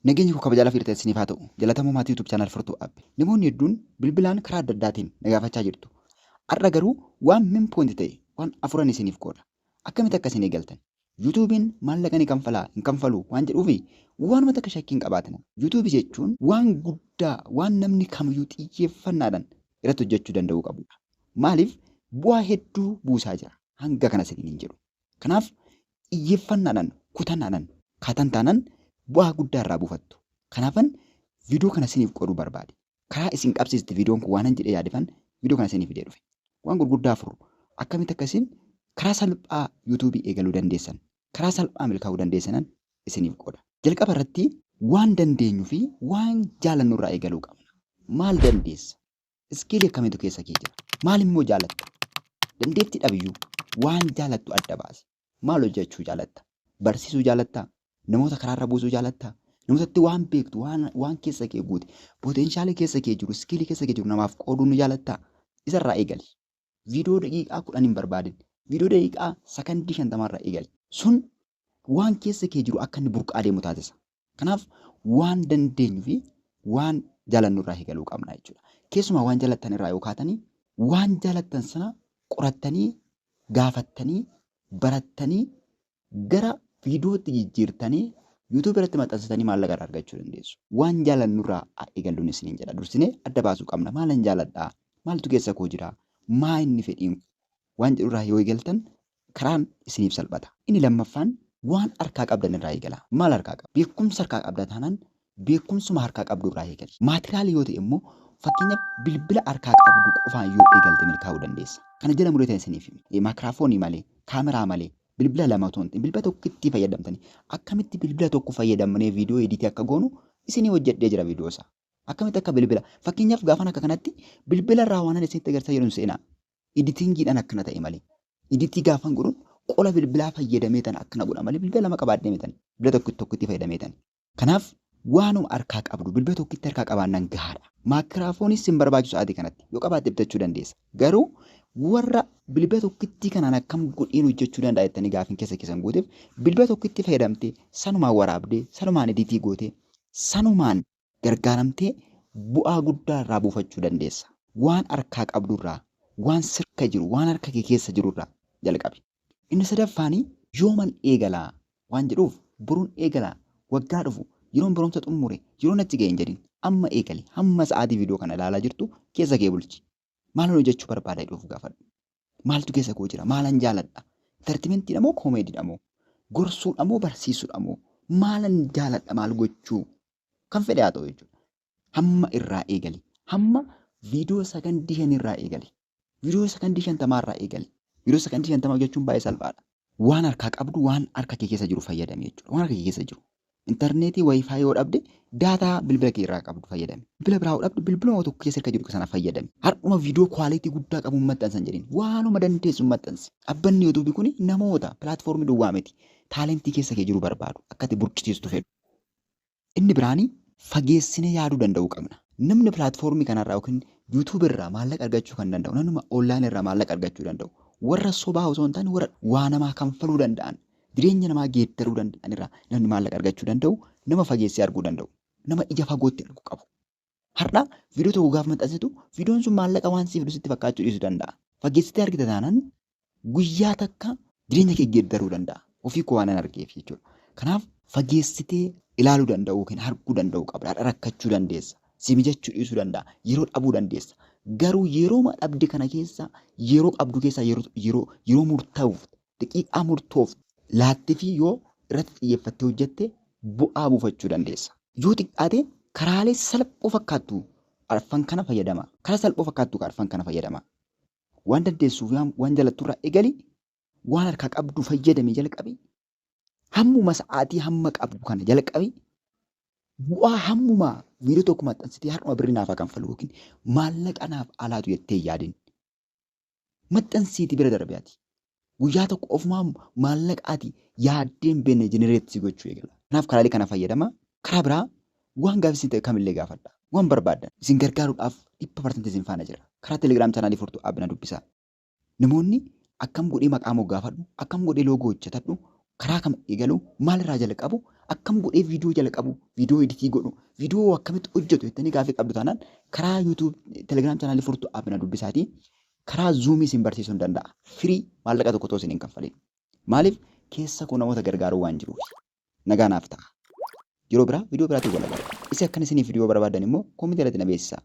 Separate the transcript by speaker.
Speaker 1: Nageenyi koo kabajaa lafii isiniif haa ta'u. Jaalatamuu maatii YouTube channel Furtuu App. Namoonni hedduun bilbilaan karaa adda addaatiin na gaafachaa jirtu. Har'a garuu waan min pointi ta'e waan afuran isiniif qooda. Akkamitti akkasiin eegaltan? YouTube'n maallaqa ni kanfalaa hin kanfalu waan jedhuufi waanuma takka shakkii hin qabaatan. YouTube jechuun waan guddaa waan namni kamiyyuu xiyyeeffannaadhaan irratti hojjechuu danda'uu qabudha. Maaliif bu'aa hedduu buusaa jira. Hanga kana siniin hin jedhu. Kanaaf xiyyeeffannaadhaan kutannaadhaan kaatantaanaan bu'aa guddaa irraa buufattu. Kanaafan viidiyoo kana isiniif qooduu barbaade. Karaa isin qabsiisti viidiyoon kun waan jedhee yaadifan viidiyoo kana isiniif fidee dhufe. Waan gurguddaa afur akkamitti akkasiin karaa salphaa yuutuubii eegaluu dandeessan, karaa salphaa milkaa'uu dandeessanan isiniif qooda. Jalqaba irratti waan dandeenyuu fi waan jaalannu irraa eegaluu qabna. Maal dandeessa? Iskiilii akkamiitu keessa kee jira? Maal immoo jaalatta? Dandeettii dhabiyyuu waan jaalattu adda baase. Maal hojjechuu jaalatta? Barsiisuu jaalattaa? Namoota karaarra buusuu jaalattaa? Namootatti waan beektu waan keessa kee guute poteenshaalii keessa kee jiru iskiilii keessa kee jiru namaaf qooduu ni jaalattaa? Isarraa eegali. Viidiyoo daqiiqaa 10 hin barbaadin. Viidiyoo daqiiqaa sakandii 50 irraa eegali. Sun waan keessa kee jiru akka inni burqaa deemu taasisa. Kanaaf waan dandeenyu fi waan jaalannu irraa eegaluu qabna jechuudha. Keessumaa waan jaalattan irraa yoo kaatanii waan jaalattan sana qorattanii gaafattanii barattanii gara viidiyootti jijjiirtanii YouTube irratti maxxansitanii maallaqa argachuu dandeessu. Waan jaalannu irraa eegalluun isiniin jedha. Dursinee adda baasuu qabna. Maalan jaaladhaa? Maaltu keessa koo jira? Maa inni fedhiin waan jedhu irraa yoo eegaltan karaan isiniif salphata. Inni lammaffaan waan harkaa qabdan irraa eegala. Maal harkaa qabda? Beekumsa harkaa qabda taanaan beekumsuma harkaa qabdu irraa eegali. Maatiriyaalii yoo ta'e immoo fakkeenyaaf bilbila harkaa qabdu qofaan yoo eegalte milkaa'uu dandeessa. Kana jala muree ta'e isiniif maayikiraafoonii malee, kaameraa malee, bilbila lama otoo hin ta'in bilbila tokkotti fayyadamtanii akkamitti bilbila tokko fayyadamnee viidiyoo ediitii akka goonu isinii hojjedhee jira viidiyoo isaa. Akkamitti akka bilbila fakkeenyaaf gaafan akka kanatti bilbila irraa waan isinitti agarsiisaa jedhu seenaa editingiidhaan akkana ta'e malee editii gaafan godhuun qola bilbilaa fayyadamee tan akkana godha malee bilbila lama qabaadhee tan bilbila tokkotti fayyadamee tan. Kanaaf waanuma harkaa qabdu bilbila tokkotti harkaa qabaannan gahaadha. Maayikiraafoonis hin barbaachisu sa'aatii kanatti yoo qabaatte bitachuu dandeessa. Garuu warra bilbila tokkotti kanaan akkam godheen hojjechuu danda'a jettanii gaafin keessa keessan gooteef bilbila tokkotti fayyadamtee sanumaan waraabdee sanumaan editii gootee sanumaan gargaaramtee bu'aa guddaa irraa buufachuu dandeessa. Waan harkaa qabdurraa waan sirka jiru waan harka kee keessa jirurraa jalqabi. Inni sadaffaanii yooman eegalaa waan jedhuuf boruun eegalaa waggaa dhufu yeroon barumsa xumure yeroon achi ga'e hin jedhin amma eegali hamma sa'aatii viidiyoo kana ilaalaa jirtu keessa kee bulchi. Maal hojjechuu barbaada jedhuuf gaafadhu. Maaltu keessa koo jira? Maalan jaaladha? Intartiimentiidha moo koomeediidha moo gorsuudha moo barsiisuudha moo maalan jaaladha maal gochuu kan fedhe haa ta'u jechuudha. Hamma irraa eegali. Hamma viidiyoo sakandii 5 irraa eegali. Viidiyoo sakandii 50 irraa eegali. Viidiyoo sakandii 50 hojjechuun baay'ee salphaadha. Waan harkaa qabdu waan harka kee keessa jiru fayyadami jechuudha. Waan harka kee keessa jiru. Intarneetii waayifaa yoo dhabde daataa bilbila kee irraa qabdu fayyadami. Bilbila biraa yoo dhabde bilbila tokko keessa irka jiru sana fayyadami. Har'uma viidiyoo kwaalitii guddaa qabu maxxansan jedhin waanuma dandeessu maxxansi. Abbanni yuutuubii kun namoota pilaatfoormii duwwaa miti. Taalentii keessa kee jiru barbaadu akkatti burqisiistu fedhu. Inni biraanii fageessinee yaaduu danda'uu qabna. Namni pilaatfoormii kanarraa yookiin yuutuubii irraa maallaqa argachuu kan danda'u namni onlaayinii irraa maallaqa argachuu danda'u warra sobaa osoo hin taane warra waa namaa kanfaluu danda'an jireenya namaa geeddaruu danda'an irraa namni maallaqa argachuu danda'u nama fageessee arguu danda'u nama ija fagootti arguu qabu. Har'a viidiyoo tokko gaafa maxxansitu viidiyoon sun maallaqa waan siif dhusitti fakkaachuu dhiisuu danda'a. Fageessitee argite taanaan guyyaa takka jireenya kee geeddaruu danda'a. Ofii koo waan hin argeef jechuudha. Kanaaf fageessitee ilaaluu danda'u yookiin arguu danda'u qabda. Har'a rakkachuu dandeessa. Si mijachuu dhiisuu danda'a. Yeroo dhabuu dandeessa. Garuu yeroo dhabde kana keessa yeroo qabdu keessaa yeroo murtaa'uuf daqiiqaa murtoof laattee fi yoo irratti xiyyeeffattee hojjette bu'aa buufachuu dandeessa. Yoo xiqqaate karaalee salphoo fakkaattu arfan kana fayyadama. Karaa salphoo fakkaattu arfan kana fayyadama. Waan dandeessuuf waan jaalattu irraa eegali waan harkaa qabdu fayyadamee jalqabi. Hammuma sa'aatii hamma qabdu kana jalqabi. Bu'aa hammumaa viidiyoo tokko maxxansitee har'uma birrii naaf kanfalu yookiin maallaqa naaf alaatu jettee yaadin. Maxxansiitii bira darbeeti. Guyyaa tokko ofumaa maallaqaati yaaddeen beenne jenereetii gochuu eegala. Kanaaf karaalee kana fayyadama. Karaa biraa waan gaafisiin ta'e kamillee gaafadha. Waan barbaadan isin gargaaruudhaaf 100% isin faana jira. Karaa telegiraam chaanaalii Furtuu App na dubbisaa. Namoonni akkam godhee maqaa moggaafadhu, akkam godhee loogoo hojjetadhu, karaa kam eegalu, maalirraa jalqabu akkam godhee viidiyoo jalqabu, viidiyoo editii godhu, viidiyoo akkamitti hojjetu jettanii gaaffii qabdu taanaan karaa YouTube, Telegram chaanaalii furtuu app na dubbisaatii karaa Zoomii isin barsiisuu hin danda'a. Firii maallaqa tokko osoo isin hin kaffalin. Maaliif keessa koo namoota gargaaruu waan jiruuf. Nagaa naaf ta'a. Yeroo biraa viidiyoo biraatiin wal agarra. Isin akkan isiniif viidiyoo barbaadan immoo koomentii irratti na beeksisaa.